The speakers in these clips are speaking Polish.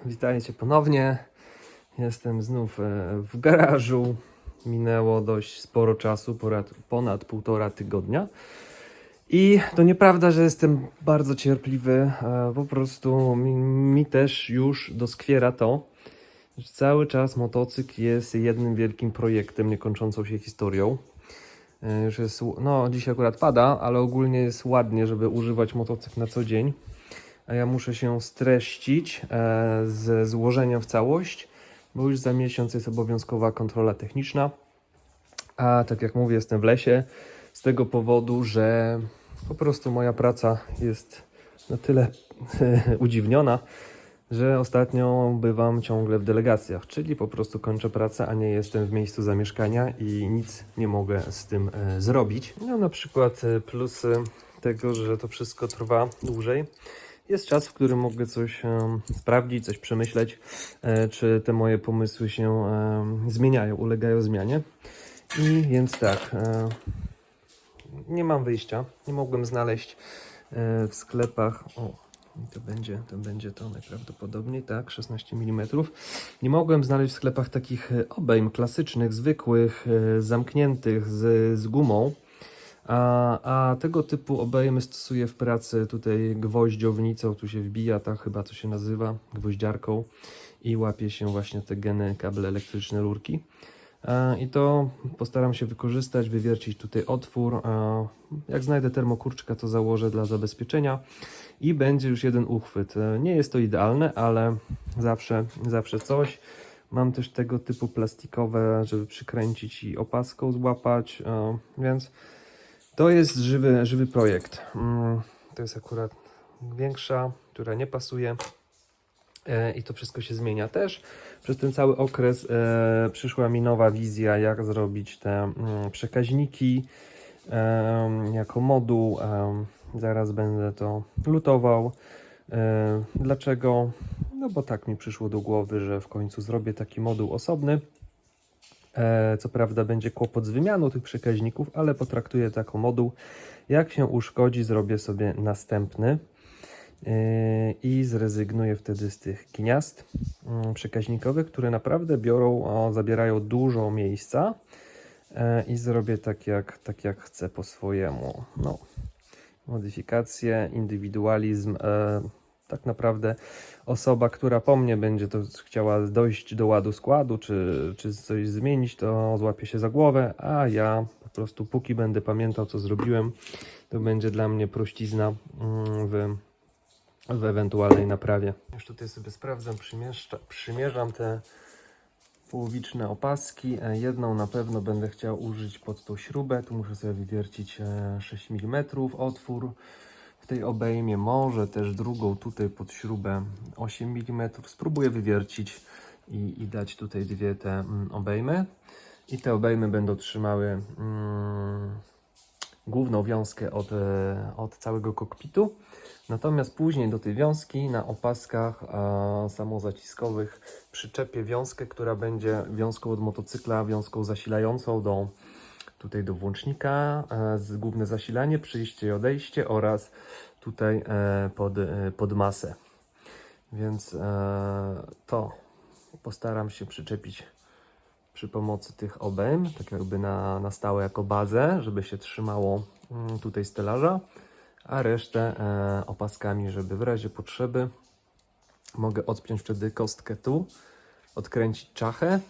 Witajcie ponownie. Jestem znów w garażu. Minęło dość sporo czasu, ponad 1,5 tygodnia. I to nieprawda, że jestem bardzo cierpliwy. Po prostu mi też już doskwiera to, że cały czas motocykl jest jednym wielkim projektem, niekończącą się historią. Już jest, dzisiaj akurat pada, ale ogólnie jest ładnie, żeby używać motocykl na co dzień. A ja muszę się streścić ze złożenia w całość, bo już za miesiąc jest obowiązkowa kontrola techniczna. A tak jak mówię, jestem w lesie z tego powodu, że po prostu moja praca jest na tyle udziwniona, że ostatnio bywam ciągle w delegacjach, czyli po prostu kończę pracę, a nie jestem w miejscu zamieszkania i nic nie mogę z tym zrobić. No na przykład plusy tego, że to wszystko trwa dłużej. Jest czas, w którym mogę coś sprawdzić, coś przemyśleć, czy te moje pomysły się zmieniają, ulegają zmianie. I więc tak, nie mam wyjścia, nie mogłem znaleźć w sklepach, to będzie to najprawdopodobniej, tak, 16 mm. Nie mogłem znaleźć w sklepach takich obejm klasycznych, zwykłych, zamkniętych z gumą. A tego typu obejmy stosuję w pracy tutaj gwoździownicą, tu się wbija, tak chyba to się nazywa, gwoździarką i łapie się właśnie te geny, kable elektryczne, rurki. I to postaram się wykorzystać, wywiercić tutaj otwór. Jak znajdę termokurczka, to założę dla zabezpieczenia i będzie już jeden uchwyt. Nie jest to idealne, ale zawsze coś. Mam też tego typu plastikowe, żeby przykręcić i opaską złapać, więc to jest żywy projekt. To jest akurat większa, która nie pasuje i to wszystko się zmienia też. Przez ten cały okres przyszła mi nowa wizja, jak zrobić te przekaźniki jako moduł. Zaraz będę to lutował. Dlaczego? No bo tak mi przyszło do głowy, że w końcu zrobię taki moduł osobny. Co prawda będzie kłopot z wymianą tych przekaźników, ale potraktuję to jako moduł. Jak się uszkodzi, zrobię sobie następny i zrezygnuję wtedy z tych gniazd przekaźnikowych, które naprawdę zabierają dużo miejsca i zrobię tak jak chcę po swojemu. No, modyfikacje, indywidualizm. Tak naprawdę osoba, która po mnie będzie to chciała dojść do ładu składu, czy coś zmienić, to złapie się za głowę, a ja po prostu póki będę pamiętał, co zrobiłem, to będzie dla mnie prościzna w ewentualnej naprawie. Już tutaj sobie sprawdzam, przymierzam te połowiczne opaski. Jedną na pewno będę chciał użyć pod tą śrubę. Tu muszę sobie wywiercić 6 mm otwór w tej obejmie, może też drugą tutaj pod śrubę 8 mm. Spróbuję wywiercić i dać tutaj dwie te obejmy. I te obejmy będą trzymały główną wiązkę od całego kokpitu. Natomiast później do tej wiązki na opaskach samozaciskowych przyczepię wiązkę, która będzie wiązką od motocykla, wiązką zasilającą do włącznika, główne zasilanie, przyjście i odejście oraz tutaj pod masę. Więc to postaram się przyczepić przy pomocy tych obejm, tak jakby na stałe jako bazę, żeby się trzymało tutaj stelaża, a resztę opaskami, żeby w razie potrzeby mogę odpiąć wtedy kostkę tu, odkręcić czachę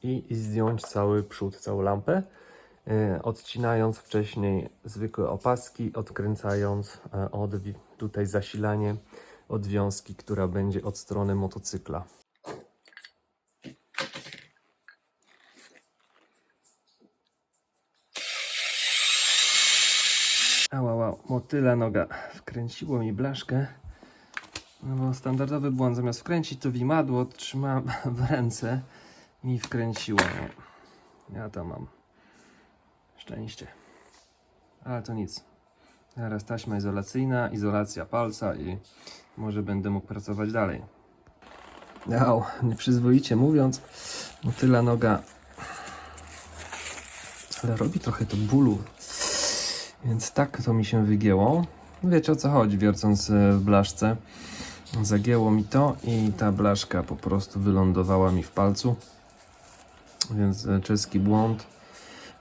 i zdjąć cały przód, całą lampę, odcinając wcześniej zwykłe opaski, odkręcając tutaj zasilanie od wiązki, która będzie od strony motocykla. Wow, motyla noga wkręciło mi blaszkę. No bo standardowy błąd, zamiast wkręcić to wimadło, trzymałem w ręce i mi wkręciło. Ja to mam szczęście. Ale to nic. Teraz taśma izolacyjna, izolacja palca i może będę mógł pracować dalej. Nieprzyzwoicie mówiąc, motyla noga, ale robi trochę to bólu. Więc tak to mi się wygięło. Wiecie o co chodzi, wiercąc w blaszce. Zagięło mi to i ta blaszka po prostu wylądowała mi w palcu. Więc czeski błąd.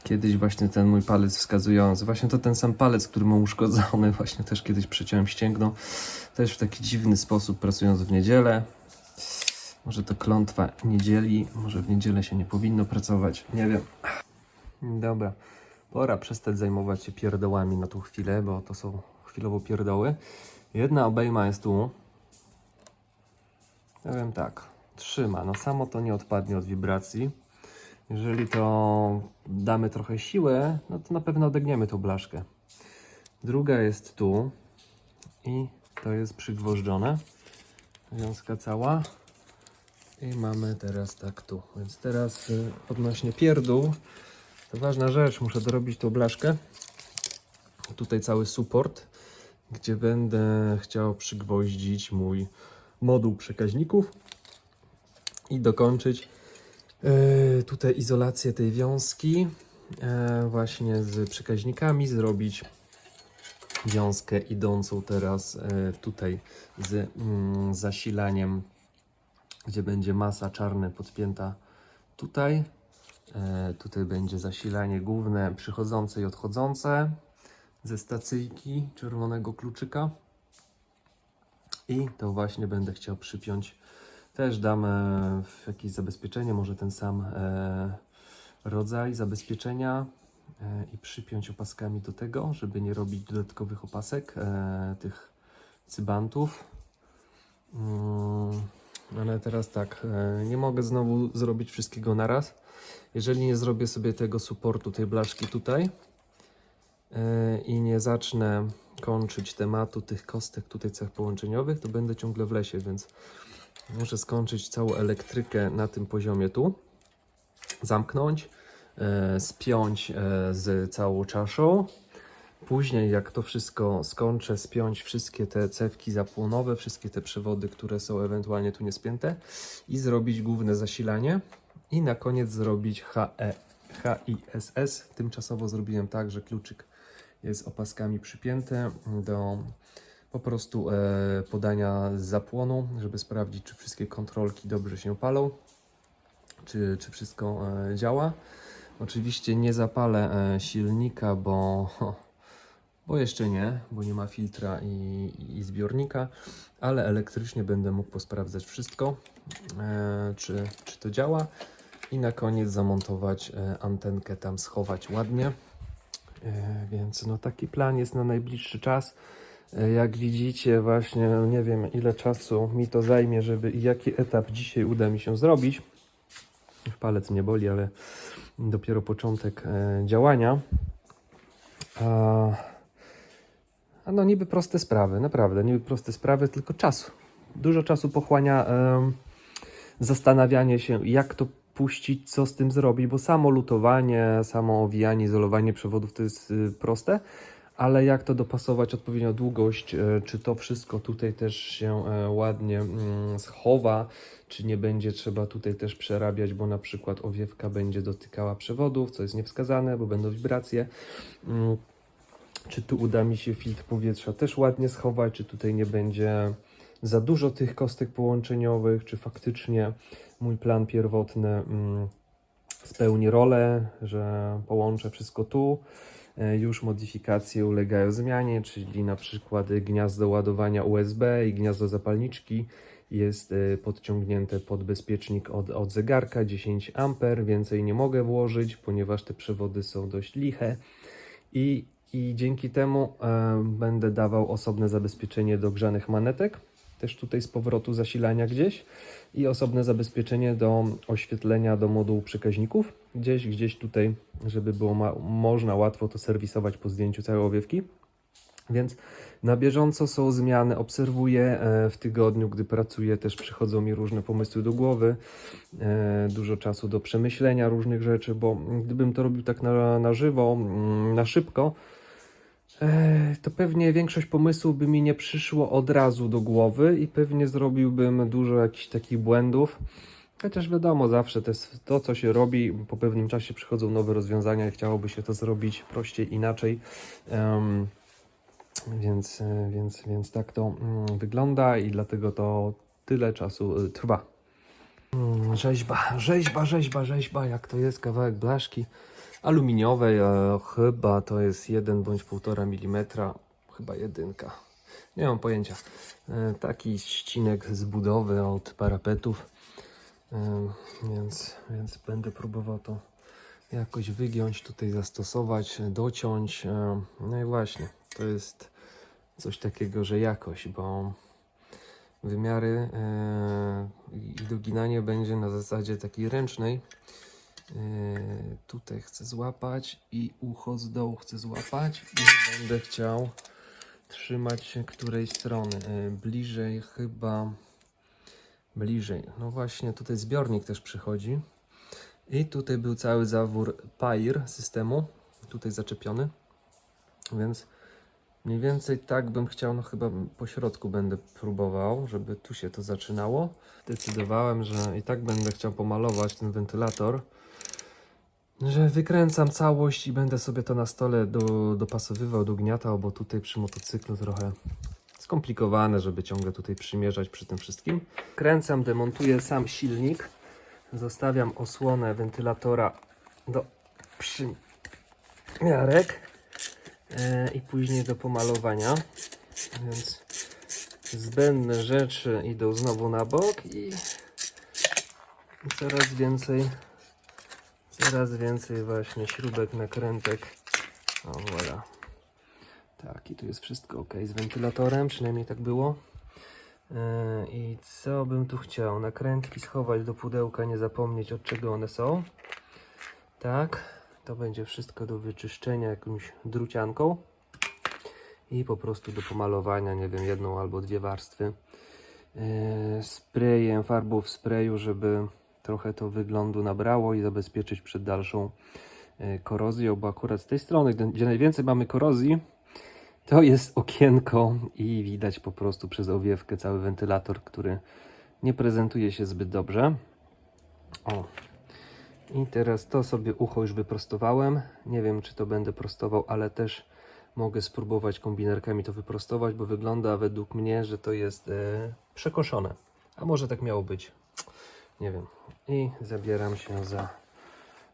Kiedyś właśnie ten mój palec wskazujący, właśnie to ten sam palec, który mam uszkodzony, właśnie też kiedyś przeciąłem ścięgno. Też w taki dziwny sposób, pracując w niedzielę. Może to klątwa niedzieli, może w niedzielę się nie powinno pracować, nie wiem. Dobra, pora przestać zajmować się pierdołami na tą chwilę, bo to są chwilowo pierdoły. Jedna obejma jest tu. Ja wiem tak, trzyma, no samo to nie odpadnie od wibracji. Jeżeli to damy trochę siłę, no to na pewno odegniemy tą blaszkę. Druga jest tu i to jest przygwożdżone. Wiązka cała. I mamy teraz tak tu. Więc teraz odnośnie pierdół, to ważna rzecz, muszę dorobić tą blaszkę. Tutaj cały support, gdzie będę chciał przygwoździć mój moduł przekaźników i dokończyć tutaj izolację tej wiązki właśnie z przekaźnikami, zrobić wiązkę idącą teraz tutaj z zasilaniem, gdzie będzie masa czarna podpięta tutaj. Tutaj będzie zasilanie główne przychodzące i odchodzące ze stacyjki czerwonego kluczyka. I to właśnie będę chciał przypiąć. Też dam jakieś zabezpieczenie, może ten sam rodzaj zabezpieczenia i przypiąć opaskami do tego, żeby nie robić dodatkowych opasek, tych cybantów. Ale teraz tak, nie mogę znowu zrobić wszystkiego naraz. Jeżeli nie zrobię sobie tego supportu, tej blaszki tutaj i nie zacznę kończyć tematu tych kostek tutaj cech połączeniowych, to będę ciągle w lesie, więc muszę skończyć całą elektrykę na tym poziomie tu, zamknąć, spiąć z całą czaszą. Później jak to wszystko skończę, spiąć wszystkie te cewki zapłonowe, wszystkie te przewody, które są ewentualnie tu niespięte i zrobić główne zasilanie i na koniec zrobić HISS. Tymczasowo zrobiłem tak, że kluczyk jest opaskami przypięty do po prostu podania z zapłonu, żeby sprawdzić, czy wszystkie kontrolki dobrze się palą, czy wszystko działa. Oczywiście nie zapalę silnika, bo jeszcze nie, bo nie ma filtra i zbiornika, ale elektrycznie będę mógł posprawdzać wszystko, czy to działa i na koniec zamontować antenkę, tam schować ładnie. Więc no taki plan jest na najbliższy czas. Jak widzicie właśnie, nie wiem ile czasu mi to zajmie, żeby i jaki etap dzisiaj uda mi się zrobić. Palec mnie boli, ale dopiero początek działania. A no niby proste sprawy, naprawdę, niby proste sprawy, tylko czasu. Dużo czasu pochłania zastanawianie się, jak to puścić, co z tym zrobić, bo samo lutowanie, samo owijanie, izolowanie przewodów to jest proste, ale jak to dopasować, odpowiednią długość, czy to wszystko tutaj też się ładnie schowa, czy nie będzie trzeba tutaj też przerabiać, bo na przykład owiewka będzie dotykała przewodów, co jest niewskazane, bo będą wibracje. Czy tu uda mi się filtr powietrza też ładnie schować, czy tutaj nie będzie za dużo tych kostek połączeniowych, czy faktycznie mój plan pierwotny spełni rolę, że połączę wszystko tu. Już modyfikacje ulegają zmianie, czyli na przykład gniazdo ładowania USB i gniazdo zapalniczki jest podciągnięte pod bezpiecznik od zegarka 10 A, więcej nie mogę włożyć, ponieważ te przewody są dość liche i dzięki temu będę dawał osobne zabezpieczenie do grzanych manetek, też tutaj z powrotu zasilania gdzieś i osobne zabezpieczenie do oświetlenia do modułu przekaźników, gdzieś tutaj, żeby było można łatwo to serwisować po zdjęciu całej owiewki. Więc na bieżąco są zmiany, obserwuję w tygodniu, gdy pracuję, też przychodzą mi różne pomysły do głowy, dużo czasu do przemyślenia różnych rzeczy, bo gdybym to robił tak na żywo, na szybko, to pewnie większość pomysłów by mi nie przyszło od razu do głowy i pewnie zrobiłbym dużo jakichś takich błędów. Chociaż wiadomo, zawsze to, co się robi, po pewnym czasie przychodzą nowe rozwiązania i chciałoby się to zrobić prościej, inaczej. Więc tak to wygląda i dlatego to tyle czasu trwa. Rzeźba, jak to jest, kawałek blaszki aluminiowej, chyba to jest 1 bądź 1,5 mm, chyba jedynka, nie mam pojęcia. Taki ścinek z budowy od parapetów, więc będę próbował to jakoś wygiąć, tutaj zastosować, dociąć. No i właśnie, to jest coś takiego, że jakoś, bo wymiary i doginanie będzie na zasadzie takiej ręcznej. Tutaj chcę złapać i ucho z dołu chcę złapać i będę chciał trzymać się której strony. Bliżej chyba, bliżej. No właśnie, tutaj zbiornik też przychodzi. I tutaj był cały zawór PAIR systemu, tutaj zaczepiony, więc mniej więcej tak bym chciał, no chyba po środku będę próbował, żeby tu się to zaczynało. Zdecydowałem, że i tak będę chciał pomalować ten wentylator, że wykręcam całość i będę sobie to na stole dopasowywał, dogniatał, bo tutaj przy motocyklu trochę skomplikowane, żeby ciągle tutaj przymierzać przy tym wszystkim. Kręcam, demontuję sam silnik. Zostawiam osłonę wentylatora do przymiarek i później do pomalowania, więc zbędne rzeczy idą znowu na bok i coraz więcej właśnie śrubek, nakrętek. O voilà. Tak, i tu jest wszystko ok z wentylatorem, przynajmniej tak było. I co bym tu chciał? Nakrętki schować do pudełka, nie zapomnieć od czego one są. Tak, to będzie wszystko do wyczyszczenia jakąś drucianką. I po prostu do pomalowania, nie wiem, 1 albo 2 warstwy. Sprayem, farbą w sprayu, żeby trochę to wyglądu nabrało i zabezpieczyć przed dalszą korozją, bo akurat z tej strony, gdzie najwięcej mamy korozji, to jest okienko i widać po prostu przez owiewkę cały wentylator, który nie prezentuje się zbyt dobrze. O. I teraz to sobie ucho już wyprostowałem. Nie wiem, czy to będę prostował, ale też mogę spróbować kombinerkami to wyprostować, bo wygląda według mnie, że to jest przekoszone. A może tak miało być. Nie wiem. I zabieram się za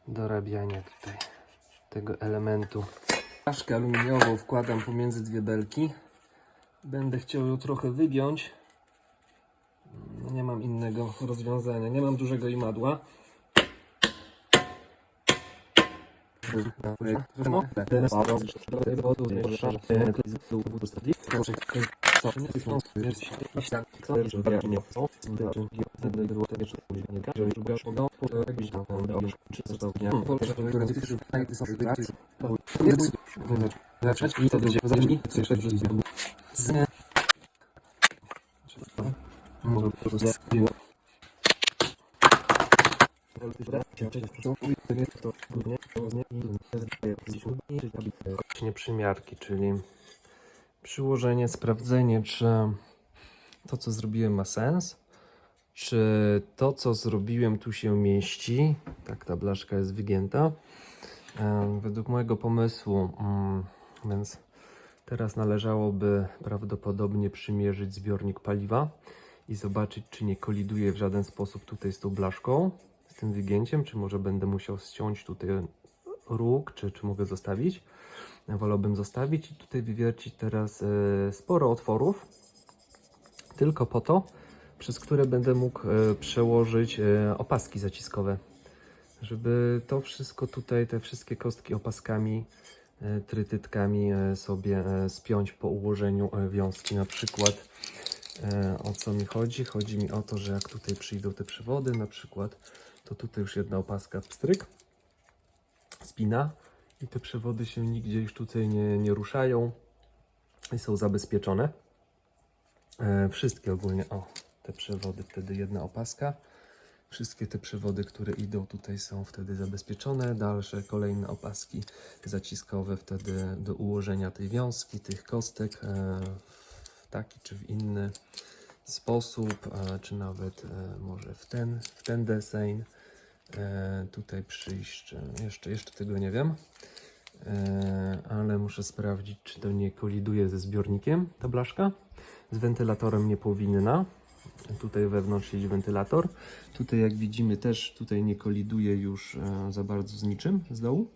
dorabianie tutaj tego elementu. Flaszkę aluminiową wkładam pomiędzy 2 belki. Będę chciał ją trochę wygiąć. Nie mam innego rozwiązania. Nie mam dużego imadła. Przymiarki, czyli przyłożenie, sprawdzenie, czy to, co zrobiłem, ma sens, czy to, co zrobiłem, tu się mieści. Tak, ta blaszka jest wygięta według mojego pomysłu, więc teraz należałoby prawdopodobnie przymierzyć zbiornik paliwa i zobaczyć, czy nie koliduje w żaden sposób tutaj z tą blaszką, z tym wygięciem, czy może będę musiał ściąć tutaj róg, czy mogę zostawić. Wolałbym zostawić i tutaj wywiercić teraz sporo otworów, tylko po to, przez które będę mógł przełożyć opaski zaciskowe, żeby to wszystko tutaj, te wszystkie kostki opaskami, trytytkami sobie spiąć po ułożeniu wiązki. Na przykład o co mi chodzi? Chodzi mi o to, że jak tutaj przyjdą te przewody na przykład, to tutaj już jedna opaska pstryk, spina i te przewody się nigdzie już tutaj nie ruszają i są zabezpieczone. Wszystkie ogólnie, o, te przewody, wtedy jedna opaska. Wszystkie te przewody, które idą tutaj, są wtedy zabezpieczone. Dalsze, kolejne opaski zaciskowe wtedy do ułożenia tej wiązki, tych kostek w taki czy w inny sposób, czy nawet może w ten deseń tutaj przyjść, jeszcze tego nie wiem. ale muszę sprawdzić, czy to nie koliduje ze zbiornikiem, ta blaszka. Z wentylatorem nie powinna. Tutaj wewnątrz siedzi wentylator. Tutaj, jak widzimy, też tutaj nie koliduje już za bardzo z niczym z dołu.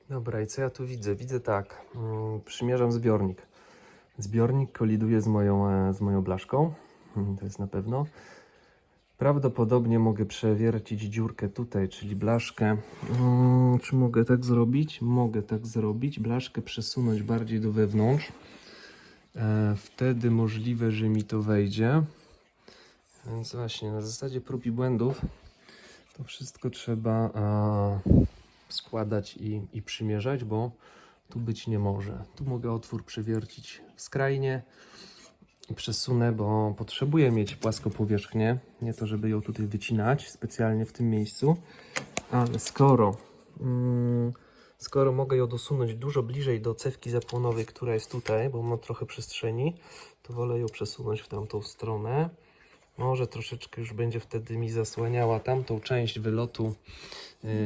Dobra, i co ja tu widzę? Widzę tak, przymierzam zbiornik. Zbiornik koliduje z moją blaszką, to jest na pewno. Prawdopodobnie mogę przewiercić dziurkę tutaj, czyli blaszkę. Czy mogę tak zrobić? Mogę tak zrobić. Blaszkę przesunąć bardziej do wewnątrz. Wtedy możliwe, że mi to wejdzie. Więc właśnie na zasadzie prób i błędów to wszystko trzeba składać i przymierzać, bo tu być nie może. Tu mogę otwór przewiercić skrajnie i przesunę, bo potrzebuję mieć płaską powierzchnię. Nie to, żeby ją tutaj wycinać specjalnie w tym miejscu, ale skoro mogę ją dosunąć dużo bliżej do cewki zapłonowej, która jest tutaj, bo mam trochę przestrzeni, to wolę ją przesunąć w tamtą stronę. Może troszeczkę już będzie wtedy mi zasłaniała tamtą część wylotu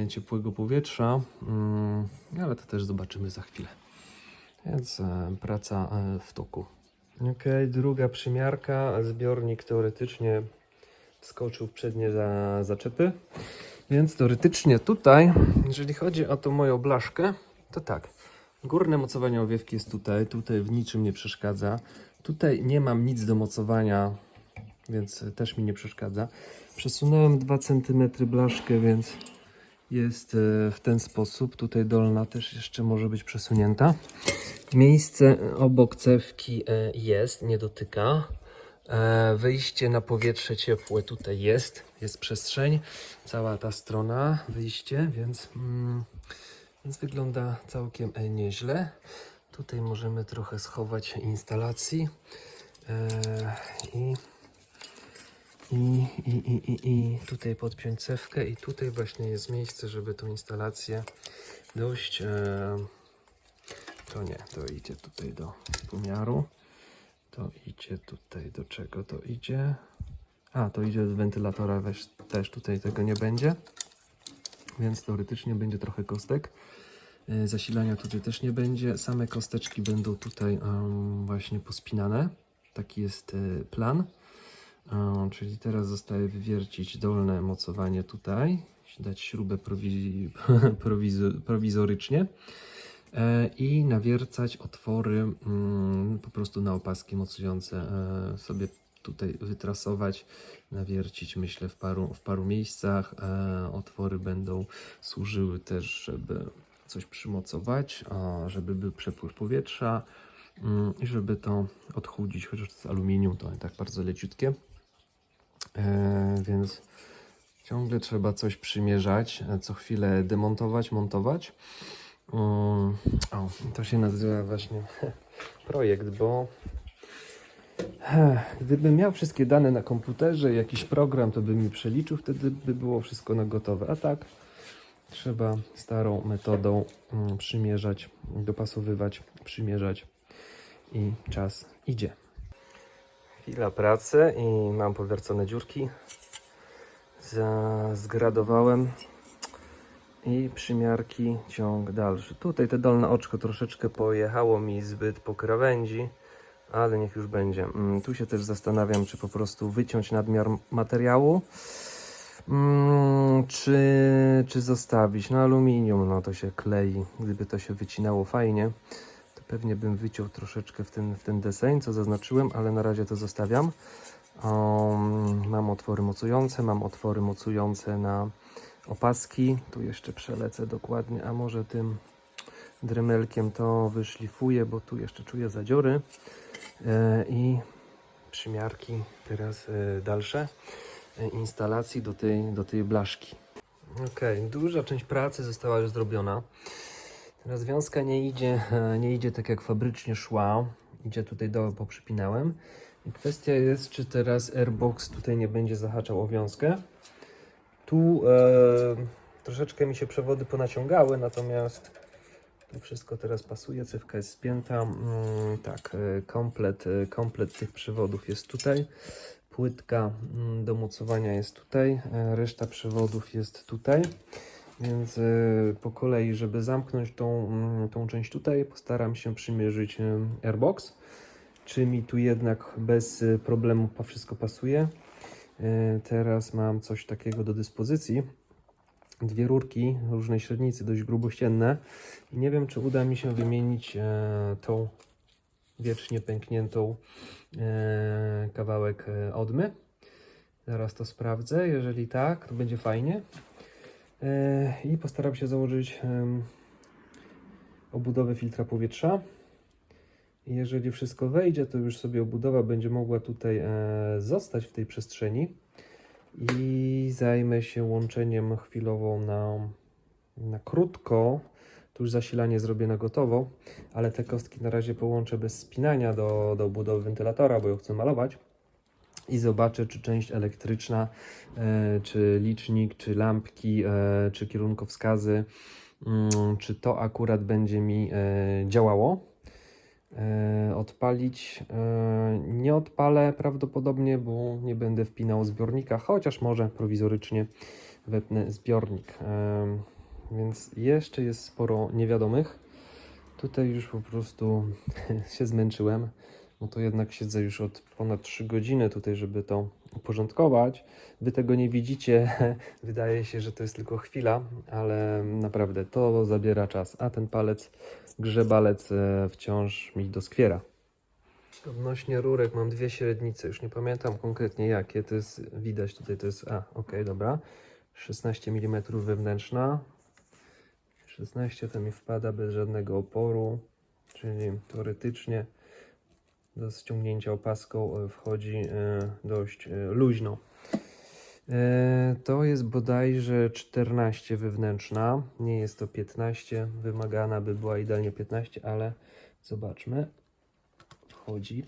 ciepłego powietrza, ale to też zobaczymy za chwilę. Więc praca w toku. Ok, druga przymiarka. Zbiornik teoretycznie wskoczył w przednie zaczepy. Więc teoretycznie tutaj, jeżeli chodzi o tą moją blaszkę, to tak. Górne mocowanie owiewki jest tutaj. Tutaj w niczym nie przeszkadza. Tutaj nie mam nic do mocowania, więc też mi nie przeszkadza. Przesunąłem 2 cm blaszkę, więc jest w ten sposób. Tutaj dolna też jeszcze może być przesunięta. Miejsce obok cewki jest, nie dotyka. Wyjście na powietrze ciepłe tutaj jest przestrzeń. Cała ta strona, wyjście, więc wygląda całkiem nieźle. Tutaj możemy trochę schować instalacji. I tutaj podpiąć cewkę i tutaj właśnie jest miejsce, żeby tą instalację dość, to nie, to idzie tutaj do pomiaru, to idzie tutaj, do czego to idzie, to idzie do wentylatora, też tutaj tego nie będzie, więc teoretycznie będzie trochę kostek, zasilania tutaj też nie będzie, same kosteczki będą tutaj właśnie pospinane, taki jest plan. Czyli teraz zostaje wywiercić dolne mocowanie tutaj, dać śrubę prowizorycznie i nawiercać otwory po prostu na opaski mocujące, sobie tutaj wytrasować, nawiercić, myślę, w paru miejscach. Otwory będą służyły też, żeby coś przymocować, żeby był przepływ powietrza i żeby to odchudzić, chociaż to jest aluminium, to nie tak bardzo leciutkie. Więc ciągle trzeba coś przymierzać, co chwilę demontować, montować. To się nazywa właśnie projekt, bo gdybym miał wszystkie dane na komputerze, jakiś program, to bym mi przeliczył, wtedy by było wszystko na gotowe. A tak trzeba starą metodą przymierzać, dopasowywać, przymierzać i czas idzie. Chwila pracy i mam powiercone dziurki. Zgradowałem i przymiarki, ciąg dalszy. Tutaj te dolne oczko troszeczkę pojechało mi zbyt po krawędzi, ale niech już będzie. Tu się też zastanawiam, czy po prostu wyciąć nadmiar materiału, czy zostawić. No aluminium, no to się klei. Gdyby to się wycinało fajnie, to pewnie bym wyciął troszeczkę w ten deseń, co zaznaczyłem, ale na razie to zostawiam. Mam otwory mocujące na opaski. Tu jeszcze przelecę dokładnie, a może tym dremelkiem to wyszlifuję, bo tu jeszcze czuję zadziory. I przymiarki teraz dalsze instalacji do tej blaszki. Ok, duża część pracy została już zrobiona. Teraz wiązka nie idzie tak jak fabrycznie szła. Idzie tutaj dołem, poprzypinałem. I kwestia jest, czy teraz airbox tutaj nie będzie zahaczał o wiązkę. Tu troszeczkę mi się przewody ponaciągały, natomiast tu wszystko teraz pasuje, cewka jest spięta. Tak, komplet tych przewodów jest tutaj. Płytka do mocowania jest tutaj, reszta przewodów jest tutaj. Więc po kolei, żeby zamknąć tą część tutaj, postaram się przymierzyć airbox. Czy mi tu jednak bez problemu wszystko pasuje. Teraz mam coś takiego do dyspozycji. Dwie rurki różnej średnicy, dość grubościenne. I nie wiem, czy uda mi się wymienić tą wiecznie pękniętą kawałek odmy. Zaraz to sprawdzę. Jeżeli tak, to będzie fajnie. I postaram się założyć obudowę filtra powietrza. Jeżeli wszystko wejdzie, to już sobie obudowa będzie mogła tutaj zostać w tej przestrzeni i zajmę się łączeniem chwilowo na krótko. Tu już zasilanie zrobię na gotowo, ale te kostki na razie połączę bez spinania do obudowy wentylatora, bo ją chcę malować. I zobaczę, czy część elektryczna, czy licznik, czy lampki, czy kierunkowskazy, czy to akurat będzie mi działało. Odpalić nie odpalę prawdopodobnie, bo nie będę wpinał zbiornika, chociaż może prowizorycznie wepnę zbiornik. Więc jeszcze jest sporo niewiadomych. Tutaj już po prostu się zmęczyłem, no to jednak siedzę już od ponad 3 godziny tutaj, żeby to uporządkować. Wy tego nie widzicie, wydaje się, że to jest tylko chwila, ale naprawdę to zabiera czas, a ten grzebalec wciąż mi doskwiera. Odnośnie rurek mam dwie średnice, już nie pamiętam konkretnie jakie, to jest, widać tutaj, to jest, ok, dobra, 16 mm wewnętrzna, 16 to mi wpada bez żadnego oporu, czyli teoretycznie do ściągnięcia opaską wchodzi dość luźno. To jest bodajże 14 wewnętrzna, nie jest to 15, wymagana by była idealnie 15, ale zobaczmy. Wchodzi,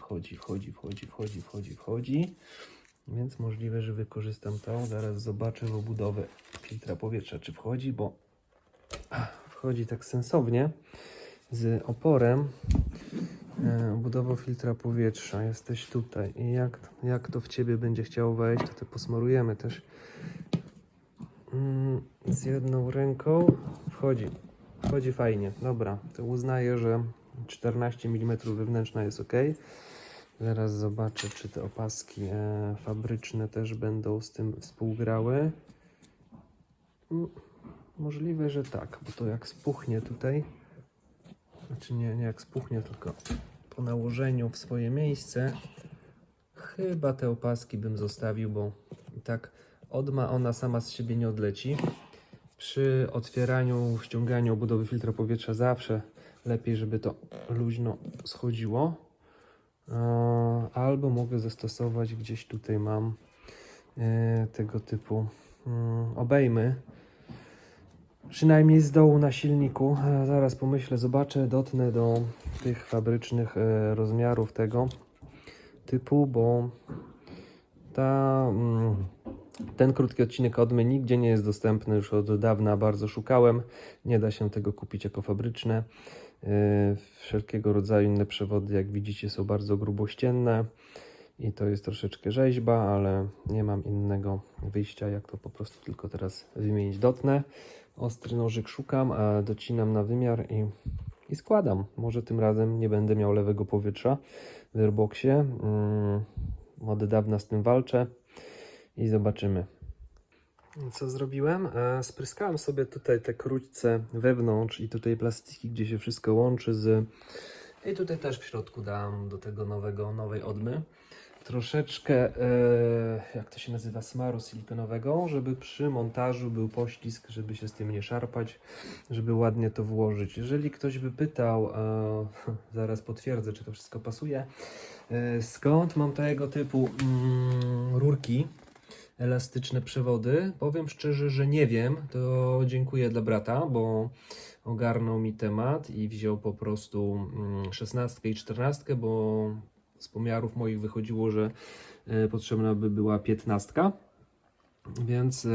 więc możliwe, że wykorzystam to. Zaraz zobaczę w obudowę filtra powietrza, czy wchodzi, bo wchodzi tak sensownie z oporem. Obudową filtra powietrza, jesteś tutaj i jak to w Ciebie będzie chciało wejść, to posmarujemy też z jedną ręką. Wchodzi fajnie, dobra, to uznaję, że 14 mm wewnętrzna jest ok. Zaraz zobaczę, czy te opaski fabryczne też będą z tym współgrały. Możliwe, że tak, bo to jak spuchnie tutaj, znaczy nie jak spuchnie, tylko po nałożeniu w swoje miejsce, chyba te opaski bym zostawił, bo i tak odma ona sama z siebie nie odleci. Przy otwieraniu, ściąganiu obudowy filtra powietrza zawsze lepiej, żeby to luźno schodziło. Albo mogę zastosować, gdzieś tutaj mam tego typu obejmy. Przynajmniej z dołu na silniku. Zaraz pomyślę, zobaczę, dotnę do tych fabrycznych rozmiarów tego typu, bo ten krótki odcinek odmy nigdzie nie jest dostępny, już od dawna bardzo szukałem. Nie da się tego kupić jako fabryczne. Wszelkiego rodzaju inne przewody, jak widzicie, są bardzo grubościenne i to jest troszeczkę rzeźba, ale nie mam innego wyjścia, jak to po prostu tylko teraz wymienić. Dotnę, ostry nożyk szukam, a docinam na wymiar i składam. Może tym razem nie będę miał lewego powietrza w airboxie. Od dawna z tym walczę i zobaczymy. Co zrobiłem? Spryskałem sobie tutaj te krótce wewnątrz i tutaj plastiki, gdzie się wszystko łączy i tutaj też w środku dam do tego nowej odmy troszeczkę, jak to się nazywa, smaru silikonowego, żeby przy montażu był poślizg, żeby się z tym nie szarpać, żeby ładnie to włożyć. Jeżeli ktoś by pytał, zaraz potwierdzę, czy to wszystko pasuje, skąd mam tego typu rurki, elastyczne przewody, powiem szczerze, że nie wiem. To dziękuję dla brata, bo ogarnął mi temat i wziął po prostu 16 i 14, bo z pomiarów moich wychodziło, że potrzebna by była 15, więc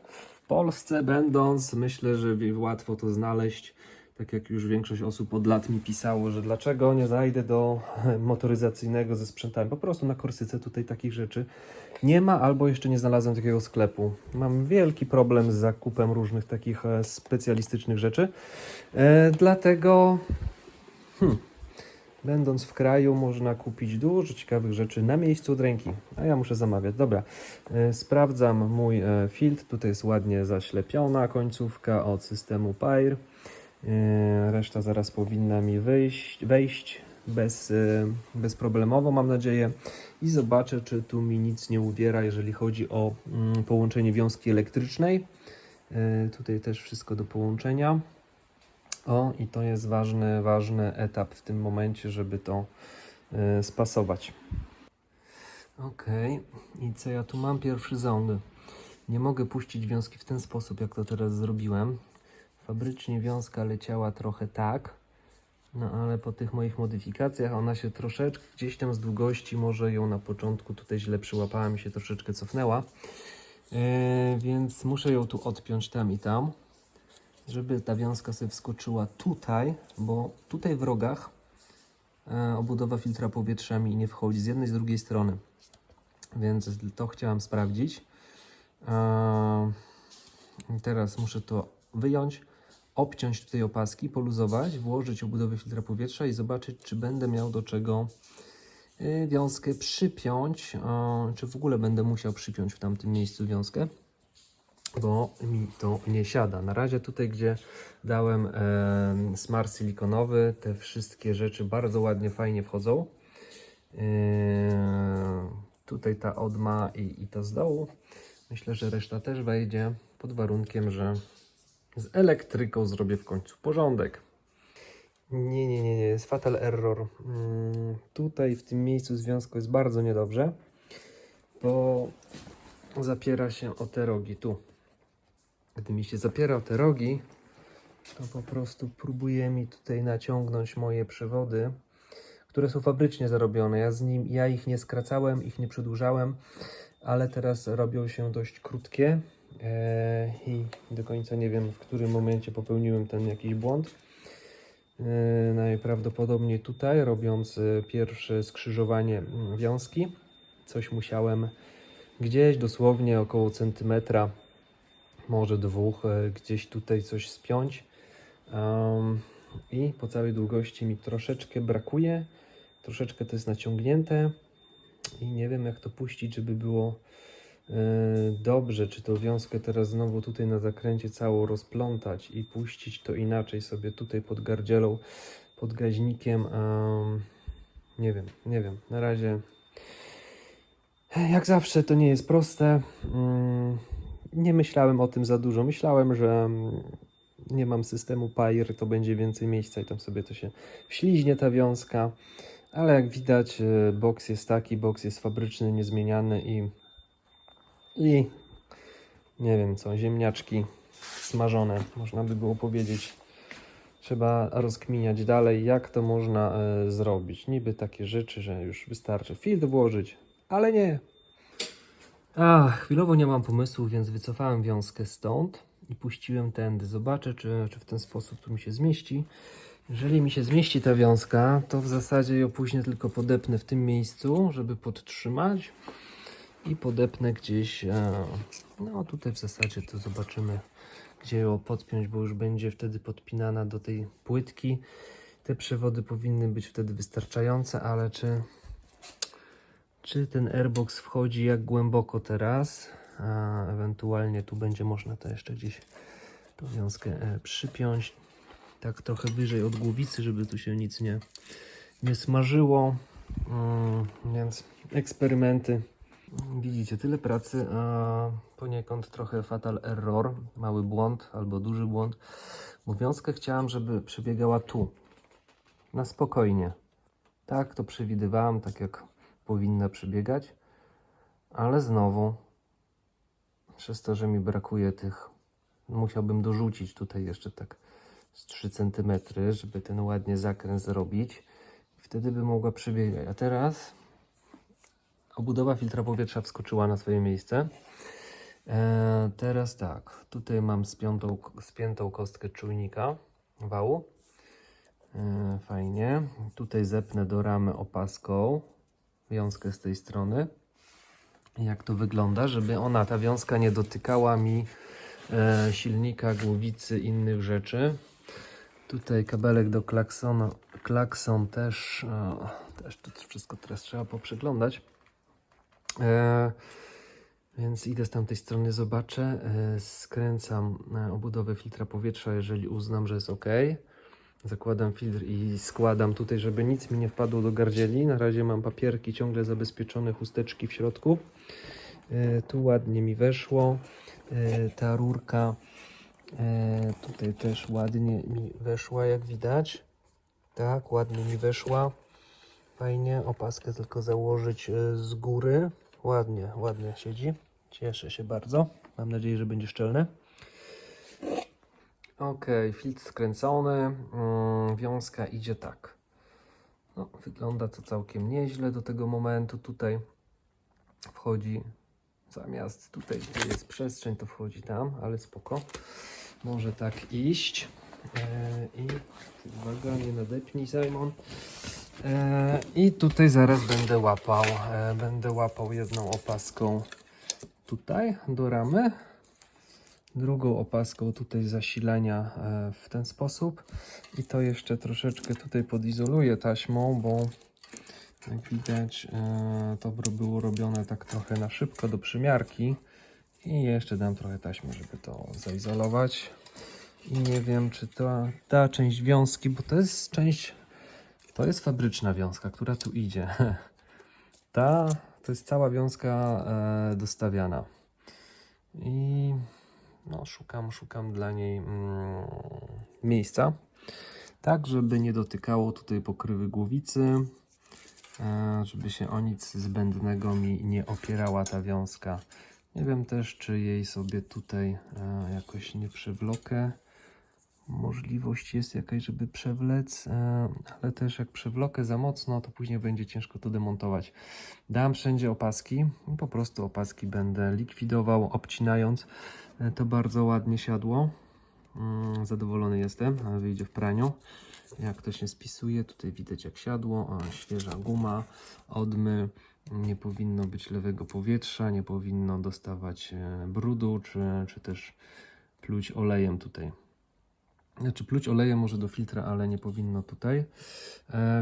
w Polsce będąc, myślę, że łatwo to znaleźć. Tak jak już większość osób od lat mi pisało, że dlaczego nie zajdę do motoryzacyjnego ze sprzętami. Po prostu na Korsyce tutaj takich rzeczy nie ma, albo jeszcze nie znalazłem takiego sklepu. Mam wielki problem z zakupem różnych takich specjalistycznych rzeczy. Dlatego będąc w kraju można kupić dużo ciekawych rzeczy na miejscu od ręki. A ja muszę zamawiać. Dobra, sprawdzam mój filtr. Tutaj jest ładnie zaślepiona końcówka od systemu PAIR. Reszta zaraz powinna mi wejść bezproblemowo, mam nadzieję. I zobaczę, czy tu mi nic nie uwiera, jeżeli chodzi o połączenie wiązki elektrycznej. Tutaj też wszystko do połączenia. O, i to jest ważny etap w tym momencie, żeby to spasować. Ok, i co ja tu mam? Pierwszy ząb. Nie mogę puścić wiązki w ten sposób, jak to teraz zrobiłem. Fabrycznie wiązka leciała trochę tak, no ale po tych moich modyfikacjach ona się troszeczkę gdzieś tam z długości, może ją na początku tutaj źle przyłapała, mi się troszeczkę cofnęła, więc muszę ją tu odpiąć tam i tam, żeby ta wiązka sobie wskoczyła tutaj, bo tutaj w rogach obudowa filtra powietrza mi nie wchodzi z jednej i z drugiej strony, więc to chciałem sprawdzić. Teraz muszę to wyjąć, obciąć tutaj opaski, poluzować, włożyć obudowę filtra powietrza i zobaczyć, czy będę miał do czego wiązkę przypiąć, czy w ogóle będę musiał przypiąć w tamtym miejscu wiązkę, bo mi to nie siada. Na razie tutaj, gdzie dałem smar silikonowy, te wszystkie rzeczy bardzo ładnie, fajnie wchodzą. Tutaj ta odma i to z dołu. Myślę, że reszta też wejdzie, pod warunkiem, że z elektryką zrobię w końcu porządek. Nie, jest fatal error. Tutaj w tym miejscu związku jest bardzo niedobrze, bo zapiera się o te rogi tu. Gdy mi się zapiera o te rogi, to po prostu próbuje mi tutaj naciągnąć moje przewody, które są fabrycznie zarobione. Ja ich nie skracałem, ich nie przedłużałem, ale teraz robią się dość krótkie i do końca nie wiem, w którym momencie popełniłem ten jakiś błąd. Najprawdopodobniej tutaj, robiąc pierwsze skrzyżowanie wiązki, coś musiałem gdzieś dosłownie około centymetra, może dwóch, gdzieś tutaj coś spiąć i po całej długości mi troszeczkę brakuje, troszeczkę to jest naciągnięte i nie wiem, jak to puścić, żeby było dobrze, czy tą wiązkę teraz znowu tutaj na zakręcie całą rozplątać i puścić to inaczej sobie tutaj pod gardzielą, pod gaźnikiem. Nie wiem, na razie jak zawsze to nie jest proste. Nie myślałem o tym za dużo, myślałem, że nie mam systemu PAIR, to będzie więcej miejsca i tam sobie to się wśliźnie ta wiązka, ale jak widać boks jest taki, boks jest fabryczny, niezmieniany i nie wiem co, ziemniaczki smażone, można by było powiedzieć. Trzeba rozkminiać dalej, jak to można zrobić. Niby takie rzeczy, że już wystarczy filtr włożyć, ale nie. Chwilowo nie mam pomysłu, więc wycofałem wiązkę stąd i puściłem tędy. Zobaczę, czy w ten sposób tu mi się zmieści. Jeżeli mi się zmieści ta wiązka, to w zasadzie ją później tylko podepnę w tym miejscu, żeby podtrzymać. I podepnę gdzieś, no tutaj w zasadzie to zobaczymy, gdzie ją podpiąć, bo już będzie wtedy podpinana do tej płytki. Te przewody powinny być wtedy wystarczające, ale czy ten airbox wchodzi jak głęboko teraz, a ewentualnie tu będzie można to jeszcze gdzieś tą wiązkę przypiąć, tak trochę wyżej od głowicy, żeby tu się nic nie smażyło, więc eksperymenty. Widzicie, tyle pracy, a poniekąd trochę fatal error, mały błąd albo duży błąd, bo wiązkę chciałem, żeby przebiegała tu, na spokojnie. Tak to przewidywałem, tak jak powinna przebiegać, ale znowu, przez to, że mi brakuje tych, musiałbym dorzucić tutaj jeszcze tak z 3 cm, żeby ten ładnie zakręt zrobić. Wtedy by mogła przebiegać, a teraz obudowa filtra powietrza wskoczyła na swoje miejsce. Teraz tak, tutaj mam spiętą kostkę czujnika. wału. Fajnie. Tutaj zepnę do ramy opaską wiązkę z tej strony. Jak to wygląda, żeby ta wiązka nie dotykała mi silnika, głowicy, innych rzeczy. Tutaj kabelek do klaksonu, klakson też to wszystko teraz trzeba poprzeglądać. Więc idę z tamtej strony, zobaczę. Skręcam obudowę filtra powietrza, jeżeli uznam, że jest ok. Zakładam filtr i składam tutaj, żeby nic mi nie wpadło do gardzieli. Na razie mam papierki ciągle zabezpieczone, chusteczki w środku. Tu ładnie mi weszło. Ta rurka tutaj też ładnie mi weszła, jak widać. Tak, ładnie mi weszła. Fajnie. Opaskę tylko założyć z góry. Ładnie siedzi. Cieszę się bardzo. Mam nadzieję, że będzie szczelne. Ok, filtr skręcony. Wiązka idzie tak. No, wygląda to całkiem nieźle do tego momentu. Tutaj wchodzi, zamiast tutaj, gdzie jest przestrzeń, to wchodzi tam, ale spoko. Może tak iść. I uwaga, nie nadepnij, Simon. I tutaj zaraz będę łapał jedną opaską tutaj do ramy, drugą opaską tutaj zasilania w ten sposób i to jeszcze troszeczkę tutaj podizoluję taśmą, bo jak widać to było robione tak trochę na szybko do przymiarki i jeszcze dam trochę taśmy, żeby to zaizolować. I nie wiem, czy ta część wiązki, bo to jest fabryczna wiązka, która tu idzie. To jest cała wiązka dostawiana. I no, szukam dla niej miejsca, tak żeby nie dotykało tutaj pokrywy głowicy, żeby się o nic zbędnego mi nie opierała ta wiązka. Nie wiem też, czy jej sobie tutaj jakoś nie przewlokę. Możliwość jest jakaś, żeby przewlec, ale też jak przewlokę za mocno, to później będzie ciężko to demontować. Dam wszędzie opaski, po prostu opaski będę likwidował, obcinając. To bardzo ładnie siadło. Zadowolony jestem, ale wyjdzie w praniu. Jak to się spisuje, tutaj widać jak siadło, świeża guma, odmy, nie powinno być lewego powietrza, nie powinno dostawać brudu, czy też pluć olejem tutaj. Znaczy pluć olejem może do filtra, ale nie powinno tutaj,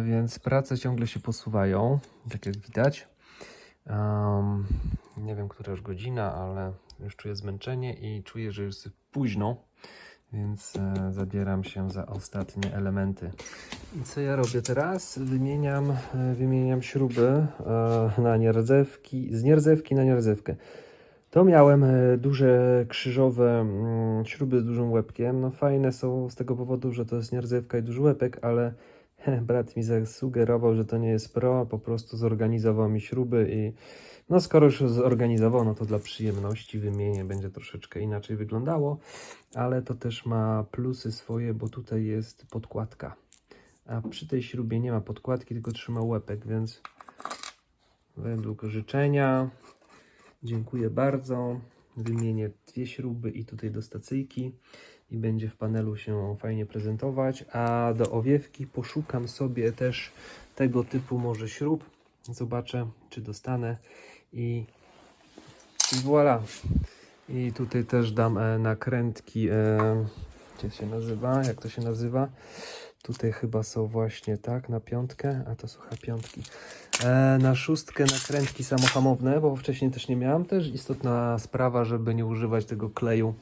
więc prace ciągle się posuwają, tak jak widać. Nie wiem, która już godzina, ale już czuję zmęczenie i czuję, że już jest późno, więc zabieram się za ostatnie elementy. I co ja robię teraz? Wymieniam śruby na nierdzewki, z nierdzewki na nierdzewkę. To miałem duże krzyżowe śruby z dużym łebkiem. No fajne są z tego powodu, że to jest nierdzewka i duży łebek, ale brat mi zasugerował, że to nie jest pro, po prostu zorganizował mi śruby i no skoro już zorganizował, no to dla przyjemności wymienię, będzie troszeczkę inaczej wyglądało, ale to też ma plusy swoje, bo tutaj jest podkładka, a przy tej śrubie nie ma podkładki, tylko trzyma łebek, więc według życzenia dziękuję bardzo. Wymienię 2 śruby i tutaj do stacyjki i będzie w panelu się fajnie prezentować. A do owiewki poszukam sobie też tego typu może śrub. Zobaczę, czy dostanę i voilà. I tutaj też dam nakrętki. Gdzie się nazywa? Jak to się nazywa? Tutaj chyba są właśnie tak, na 5, a to są chyba 5. Na 6 nakrętki samohamowne, bo wcześniej też nie miałem. Też istotna sprawa, żeby nie używać tego kleju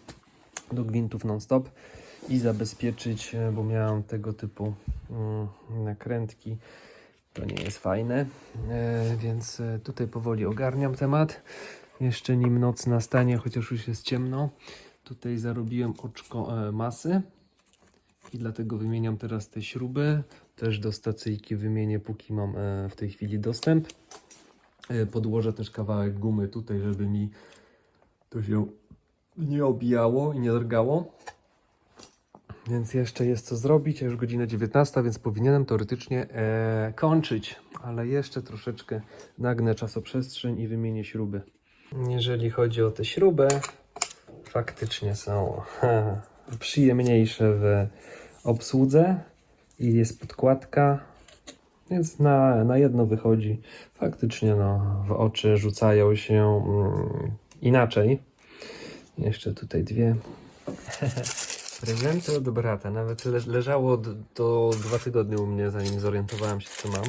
do gwintów non-stop i zabezpieczyć, bo miałem tego typu nakrętki. To nie jest fajne, więc tutaj powoli ogarniam temat. Jeszcze nim noc nastanie, chociaż już jest ciemno. Tutaj zarobiłem oczko masy i dlatego wymieniam teraz te śruby. Też do stacyjki wymienię, póki mam w tej chwili dostęp. Podłożę też kawałek gumy tutaj, żeby mi to się nie obijało i nie drgało. Więc jeszcze jest co zrobić, a już godzina 19, więc powinienem teoretycznie kończyć. Ale jeszcze troszeczkę nagnę czasoprzestrzeń i wymienię śruby. Jeżeli chodzi o tę śrubę, faktycznie są przyjemniejsze w obsłudze i jest podkładka, więc na jedno wychodzi. Faktycznie no, w oczy rzucają się inaczej. Jeszcze tutaj dwie prezenty od brata. Nawet leżało do 2 tygodnie u mnie, zanim zorientowałem się, co mam.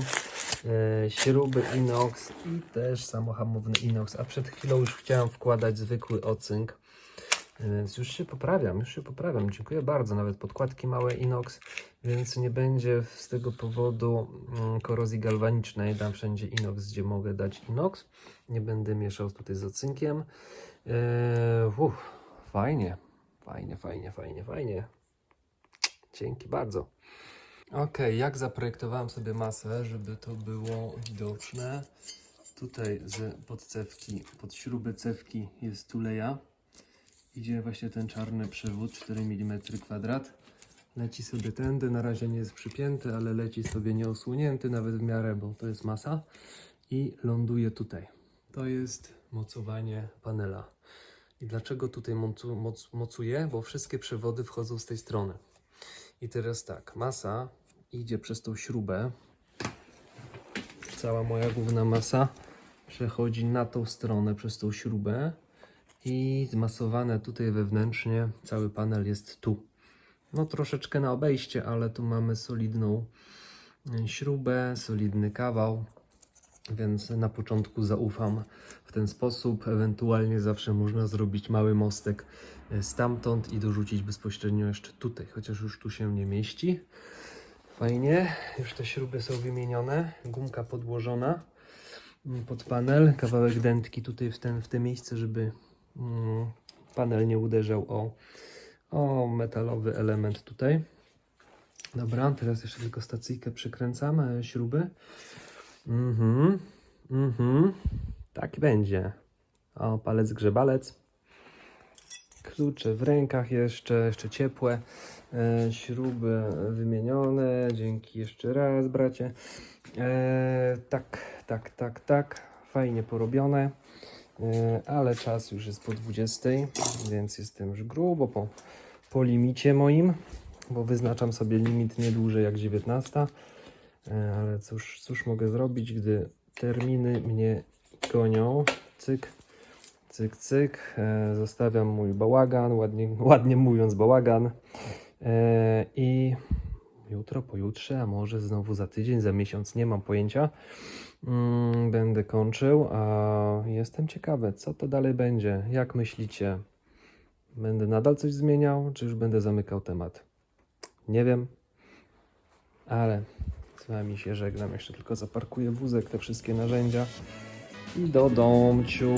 Śruby inox i też samohamowny inox, a przed chwilą już chciałem wkładać zwykły ocynk. Więc już się poprawiam. Dziękuję bardzo. Nawet podkładki małe inox, więc nie będzie z tego powodu korozji galwanicznej. Dam wszędzie inox, gdzie mogę dać inox. Nie będę mieszał tutaj z ocynkiem. Fajnie. Fajnie. Dzięki bardzo. Ok, jak zaprojektowałem sobie masę, żeby to było widoczne. Tutaj pod śruby cewki jest tuleja. Idzie właśnie ten czarny przewód, 4 mm kwadrat. Leci sobie tędy, na razie nie jest przypięty, ale leci sobie nieosłonięty nawet w miarę, bo to jest masa. I ląduje tutaj. To jest mocowanie panela. I dlaczego tutaj mocuję? Bo wszystkie przewody wchodzą z tej strony. I teraz tak, masa idzie przez tą śrubę. Cała moja główna masa przechodzi na tą stronę przez tą śrubę. I zmasowane tutaj wewnętrznie, cały panel jest tu. No troszeczkę na obejście, ale tu mamy solidną śrubę, solidny kawał, więc na początku zaufam w ten sposób. Ewentualnie zawsze można zrobić mały mostek stamtąd i dorzucić bezpośrednio jeszcze tutaj, chociaż już tu się nie mieści. Fajnie, już te śruby są wymienione, gumka podłożona pod panel, kawałek dętki tutaj w te miejsce, żeby panel nie uderzał o metalowy element tutaj. Dobra, teraz jeszcze tylko stacyjkę przykręcam, śruby. Tak będzie. O, palec grzebalec. Klucze w rękach jeszcze ciepłe. Śruby wymienione. Dzięki jeszcze raz, bracie. Tak. Fajnie porobione. Ale czas już jest po 20, więc jestem już grubo po limicie moim, bo wyznaczam sobie limit nie dłużej jak 19. Ale cóż mogę zrobić, gdy terminy mnie gonią. Cyk. Zostawiam mój bałagan, ładnie mówiąc bałagan. I jutro, pojutrze, a może znowu za tydzień, za miesiąc, nie mam pojęcia. Będę kończył, a jestem ciekawy, co to dalej będzie. Jak myślicie? Będę nadal coś zmieniał, czy już będę zamykał temat? Nie wiem, ale z wami się żegnam. Jeszcze tylko zaparkuję wózek, te wszystkie narzędzia i do domciu.